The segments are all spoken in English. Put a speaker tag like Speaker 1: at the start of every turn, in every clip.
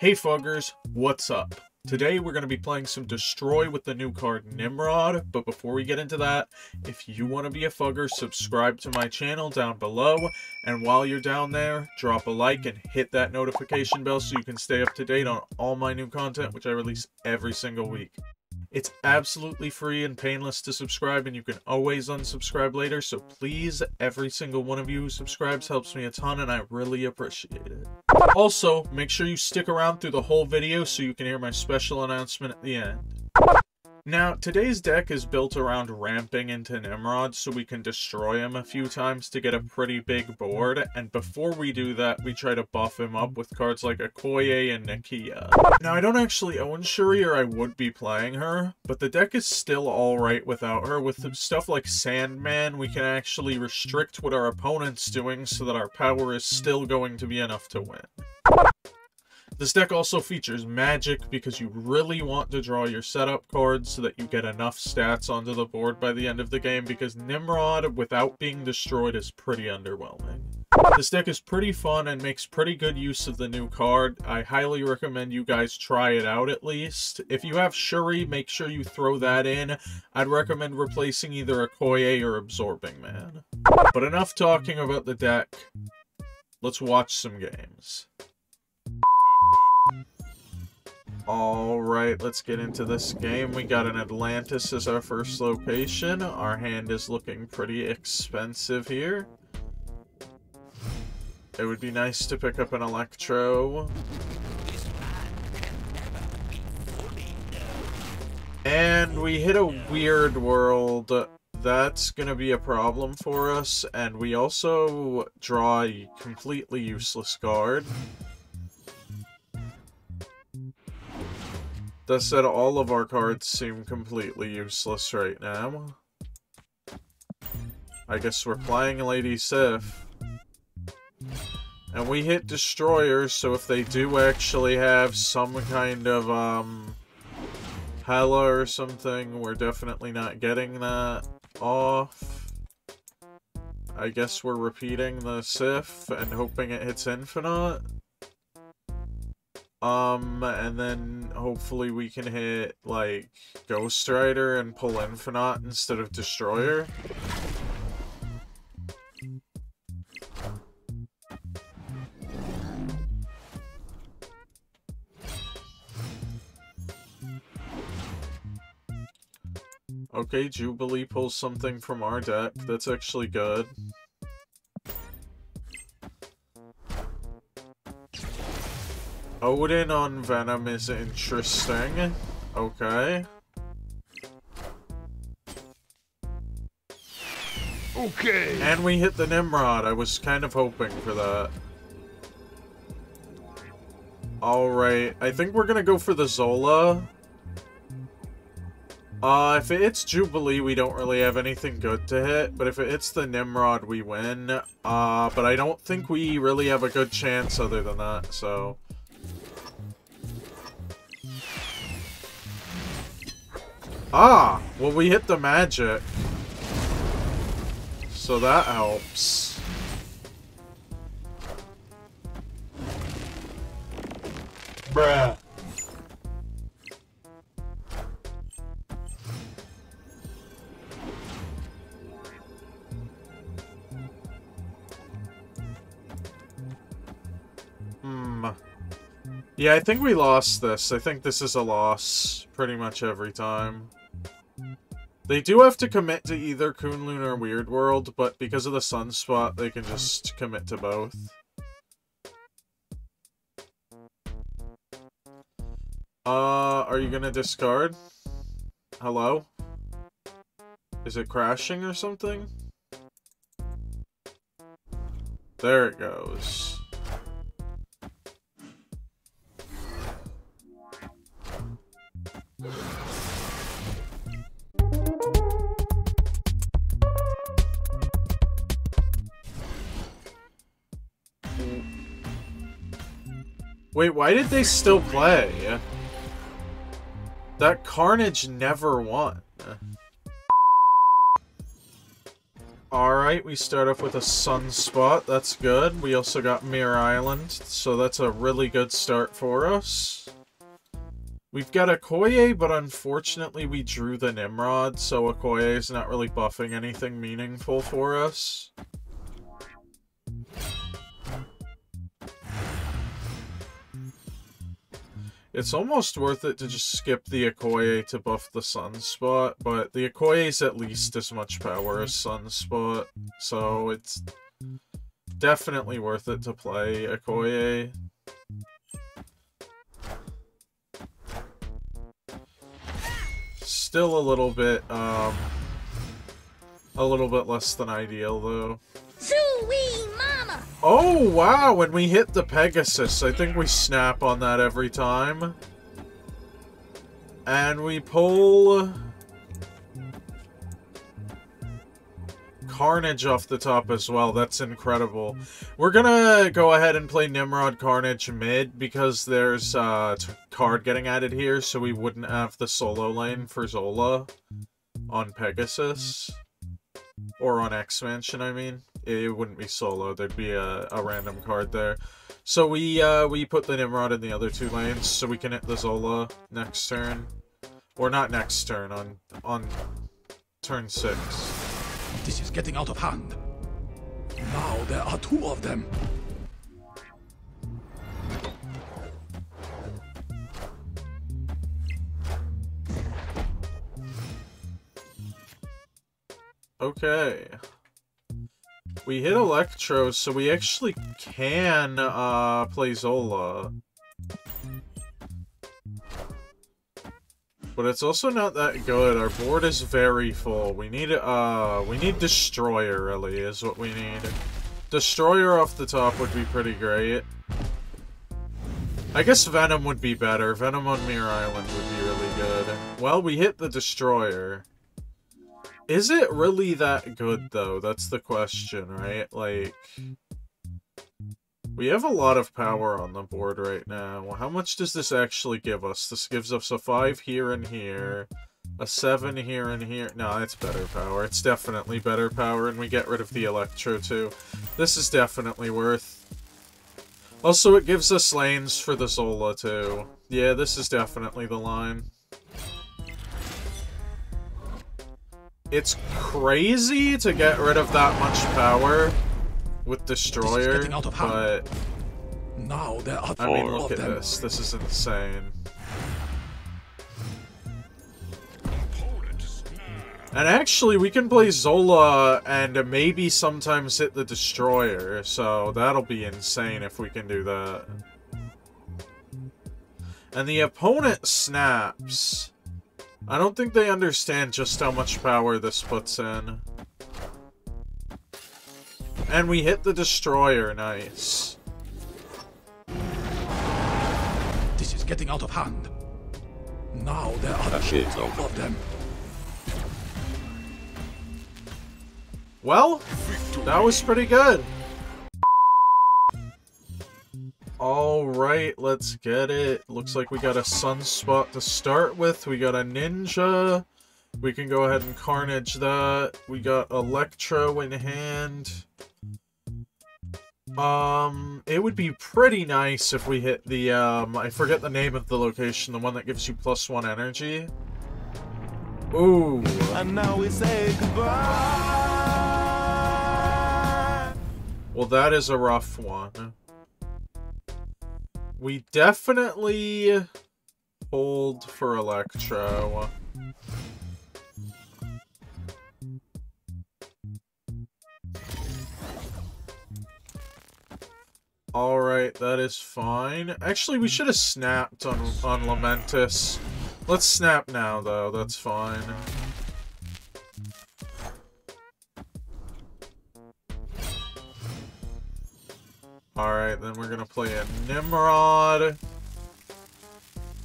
Speaker 1: Hey Fuggers, what's up? Today we're going to be playing some Destroy with the new card Nimrod, but before we get into that, if you want to be a Fugger, subscribe to my channel down below, and while you're down there, drop a like and hit that notification bell so you can stay up to date on all my new content, which I release every single week. It's absolutely free and painless to subscribe, and you can always unsubscribe later, so please, every single one of you who subscribes helps me a ton, and I really appreciate it. Also, make sure you stick around through the whole video so you can hear my special announcement at the end. Now, today's deck is built around ramping into Nimrod so we can destroy him a few times to get a pretty big board, and before we do that, we try to buff him up with cards like Okoye and Nakia. Now, I don't actually own Shuri, or I would be playing her, but the deck is still alright without her. With stuff like Sandman, we can actually restrict what our opponent's doing so that our power is still going to be enough to win. This deck also features magic because you really want to draw your setup cards so that you get enough stats onto the board by the end of the game, because Nimrod, without being destroyed, is pretty underwhelming. This deck is pretty fun and makes pretty good use of the new card. I highly recommend you guys try it out at least. If you have Shuri, make sure you throw that in. I'd recommend replacing either Okoye or Absorbing Man. But enough talking about the deck. Let's watch some games. Alright, let's get into this game. We got an Atlantis as our first location. Our hand is looking pretty expensive here. It would be nice to pick up an Electro. And we hit a weird world. That's gonna be a problem for us. And we also draw a completely useless card. That said, all of our cards seem completely useless right now. I guess we're playing Lady Sif. And we hit Destroyers, so if they do actually have some kind of, Hela or something, we're definitely not getting that off. I guess we're repeating the Sif and hoping it hits Infinite. And then hopefully we can hit, like, Ghost Rider and pull Infinite instead of Destroyer. Okay, Jubilee pulls something from our deck. That's actually good. Odin on Venom is interesting. Okay.
Speaker 2: Okay.
Speaker 1: And we hit the Nimrod. I was kind of hoping for that. Alright, I think we're gonna go for the Zola. If it hits Jubilee, we don't really have anything good to hit, but if it hits the Nimrod, we win. But I don't think we really have a good chance other than that, so... Ah! Well, we hit the magic. So that helps.
Speaker 2: Bruh.
Speaker 1: Yeah, I think we lost this. I think this is a loss pretty much every time. They do have to commit to either Kunlun or Weird World, but because of the Sunspot, they can just commit to both. Are you gonna discard? Hello? Is it crashing or something? There it goes. Wait, why did they still play? That Carnage never won. Alright, we start off with a sunspot. That's good. We also got Mirror Island, so that's a really good start for us. We've got Okoye, but unfortunately we drew the Nimrod, so Okoye is not really buffing anything meaningful for us. It's almost worth it to just skip the Okoye to buff the Sunspot, but the Okoye's at least as much power as Sunspot, so it's definitely worth it to play Okoye. Still a little bit less than ideal, though.
Speaker 3: Sweet mama!
Speaker 1: Oh, wow, when we hit the Pegasus, I think we snap on that every time. And we pull Carnage off the top as well. That's incredible. We're gonna go ahead and play Nimrod Carnage mid because there's a card getting added here, so we wouldn't have the solo lane for Zola on Pegasus. Or on X-Mansion, I mean. It wouldn't be solo, there'd be a random card there. So we put the Nimrod in the other two lanes so we can hit the Zola next turn. Or not next turn, on turn 6.
Speaker 2: This is getting out of hand. Now there are two of them.
Speaker 1: Okay. We hit Electro, so we actually can play Zola. But it's also not that good. Our board is very full. We need Destroyer, really, is what we need. Destroyer off the top would be pretty great. I guess Venom would be better. Venom on Mirror Island would be really good. Well, we hit the Destroyer. Is it really that good, though? That's the question, right? Like, we have a lot of power on the board right now. How much does this actually give us? This gives us a 5 here and here, a 7 here and here. No, it's better power. It's definitely better power, and we get rid of the Electro, too. This is definitely worth. Also, it gives us lanes for the Zola, too. Yeah, this is definitely the line. It's crazy to get rid of that much power with Destroyer, but
Speaker 2: now there are
Speaker 1: I mean, look at this. This is insane. And actually, we can play Zola and maybe sometimes hit the Destroyer, so that'll be insane if we can do that. And the opponent snaps. I don't think they understand just how much power this puts in. And we hit the Destroyer, nice.
Speaker 2: This is getting out of hand. Now there are two of them.
Speaker 1: Well, that was pretty good. Alright, let's get it. Looks like we got a Sunspot to start with. We got a Ninja. We can go ahead and Carnage that. We got Electro in hand. It would be pretty nice if we hit the, I forget the name of the location, the one that gives you +1 energy. Ooh.
Speaker 4: And now we say goodbye.
Speaker 1: Well, that is a rough one. We definitely hold for Electro. Alright, that is fine. Actually, we should have snapped on Lamentus. Let's snap now, though. That's fine. Alright, then we're gonna play a Nimrod.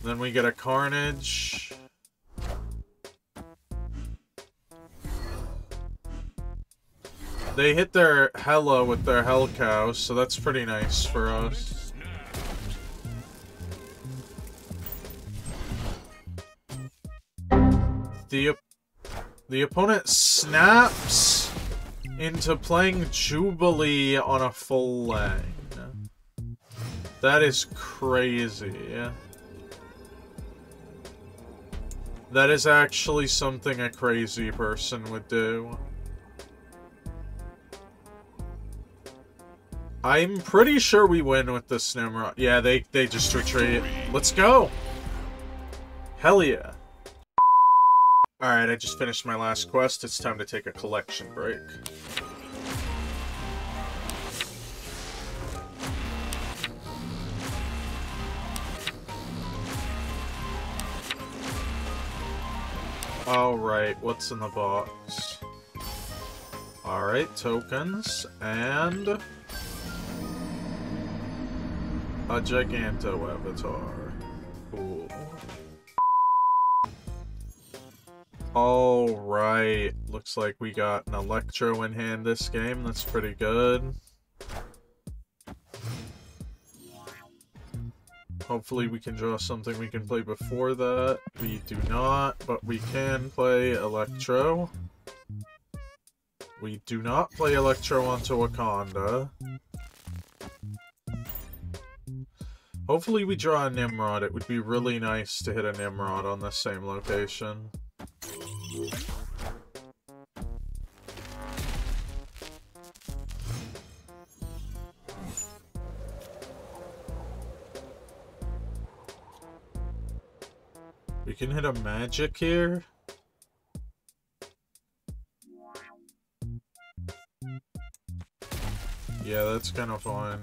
Speaker 1: Then we get a Carnage. They hit their Hela with their Hell Cow, so that's pretty nice for us. The opponent snaps. into playing Jubilee on a full lane. That is crazy. That is actually something a crazy person would do. I'm pretty sure we win with this Nimrod. Yeah, they just retreat. Let's go! Hell yeah. Alright, I just finished my last quest. It's time to take a collection break. Alright, what's in the box? Alright, tokens, and a Giganto avatar. Cool. Alright, looks like we got an Electro in hand this game. That's pretty good. Hopefully we can draw something we can play before that. We do not, but we can play Electro. We do not play Electro onto Wakanda. Hopefully we draw a Nimrod. It would be really nice to hit a Nimrod on the same location. We can hit a magic here. Yeah, that's kind of fun.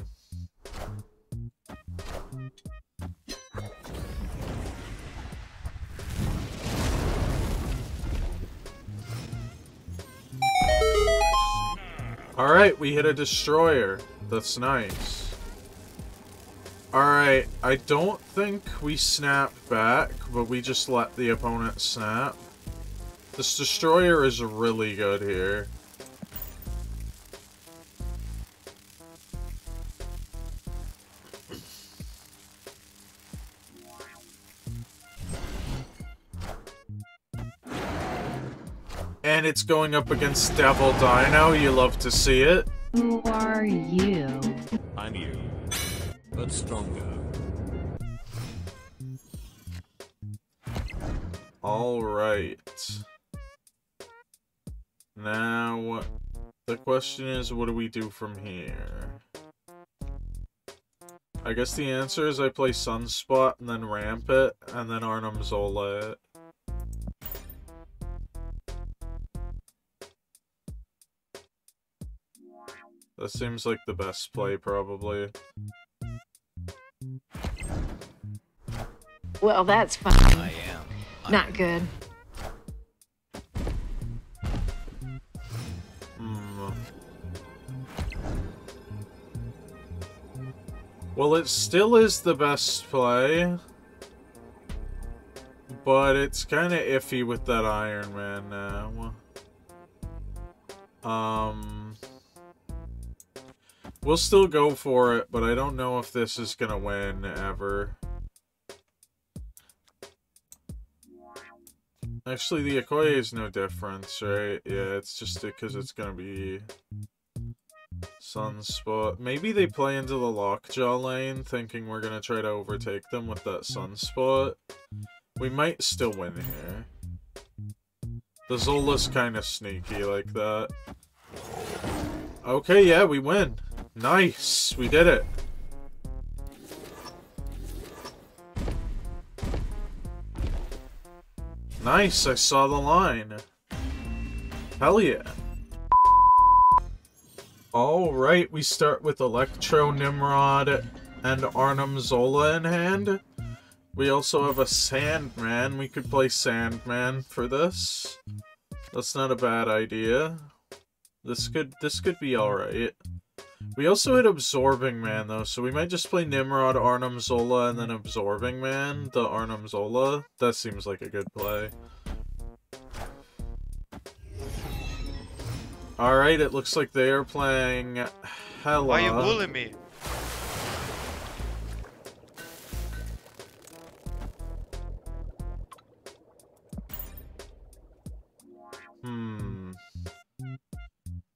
Speaker 1: Alright, we hit a destroyer. That's nice. Alright, I don't think we snap back, but we just let the opponent snap. This destroyer is really good here. And it's going up against Devil Dino. You love to see it.
Speaker 5: Who are you?
Speaker 2: I'm you, but stronger.
Speaker 1: Alright. Now, the question is, what do we do from here? I guess the answer is I play Sunspot and then ramp it, and then Arnhem Zola it. That seems like the best play, probably.
Speaker 6: Well, that's fine.
Speaker 2: I am.
Speaker 6: Not good.
Speaker 1: Well, it still is the best play. But it's kind of iffy with that Iron Man now. We'll still go for it, but I don't know if this is gonna win ever. Actually, the Okoye is no difference, right? Yeah, it's just because it's gonna be Sunspot. Maybe they play into the Lockjaw lane, thinking we're gonna try to overtake them with that Sunspot. We might still win here. The Zola's kind of sneaky like that. Okay, yeah, we win. Nice! We did it. Nice, I saw the line. Hell yeah. Alright, we start with Electro, Nimrod, and Arnhem Zola in hand. We also have a Sandman. We could play Sandman for this. That's not a bad idea. This could be alright. We also hit Absorbing Man, though, so we might just play Nimrod, Arnhem Zola, and then Absorbing Man, the Arnhem Zola. That seems like a good play. Alright, it looks like they are playing Hela.
Speaker 7: Why you bullying me?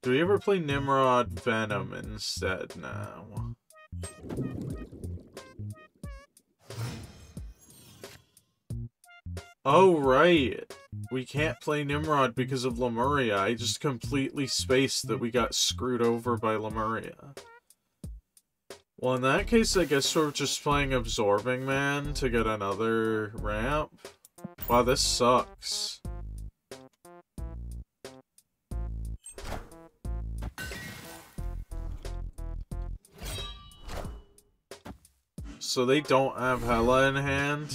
Speaker 1: Do we ever play Nimrod Venom instead now? Oh, right. We can't play Nimrod because of Lemuria. I just completely spaced that we got screwed over by Lemuria. Well, in that case, I guess we're just playing Absorbing Man to get another ramp. Wow, this sucks. So they don't have Hela in hand?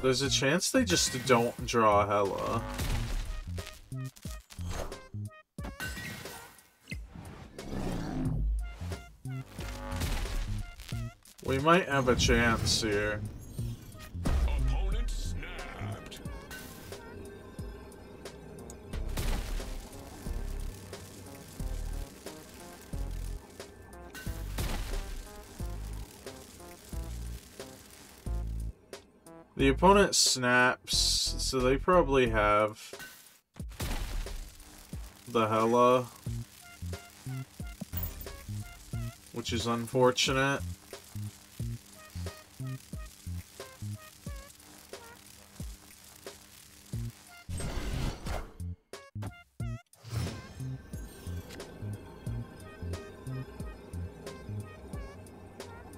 Speaker 1: There's a chance they just don't draw Hela. We might have a chance here.
Speaker 2: Opponent snapped.
Speaker 1: The opponent snaps, so they probably have the Hela, which is unfortunate.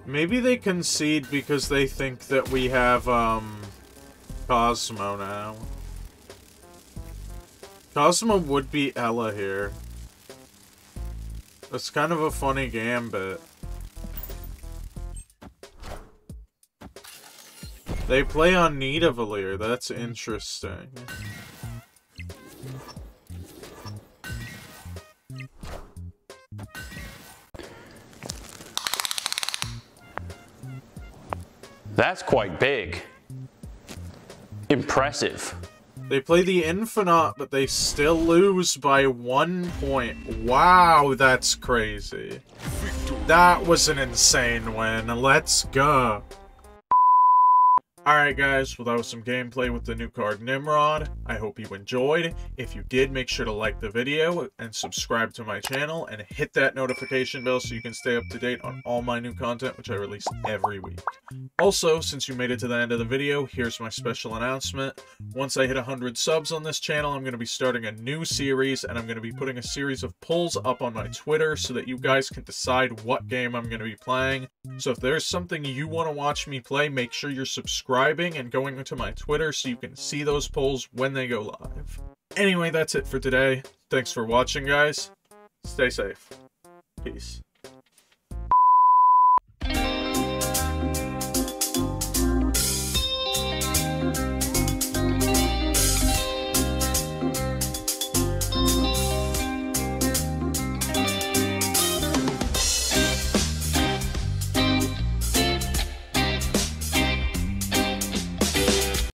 Speaker 1: Maybe they concede because they think that we have, Cosmo now. Cosmo would beat Ella here. That's kind of a funny gambit. They play on Nidavellir, that's interesting.
Speaker 6: That's quite big. Impressive.
Speaker 1: They play the Infinite, but they still lose by 1 point. Wow, that's crazy. That was an insane win. Let's go. Alright guys, well that was some gameplay with the new card Nimrod. I hope you enjoyed. If you did, make sure to like the video and subscribe to my channel and hit that notification bell so you can stay up to date on all my new content which I release every week. Also, since you made it to the end of the video, here's my special announcement. Once I hit 100 subs on this channel, I'm going to be starting a new series and I'm going to be putting a series of polls up on my Twitter so that you guys can decide what game I'm going to be playing. So if there's something you want to watch me play, make sure you're subscribing and going to my Twitter so you can see those polls when they go live. Anyway, that's it for today. Thanks for watching, guys. Stay safe. Peace.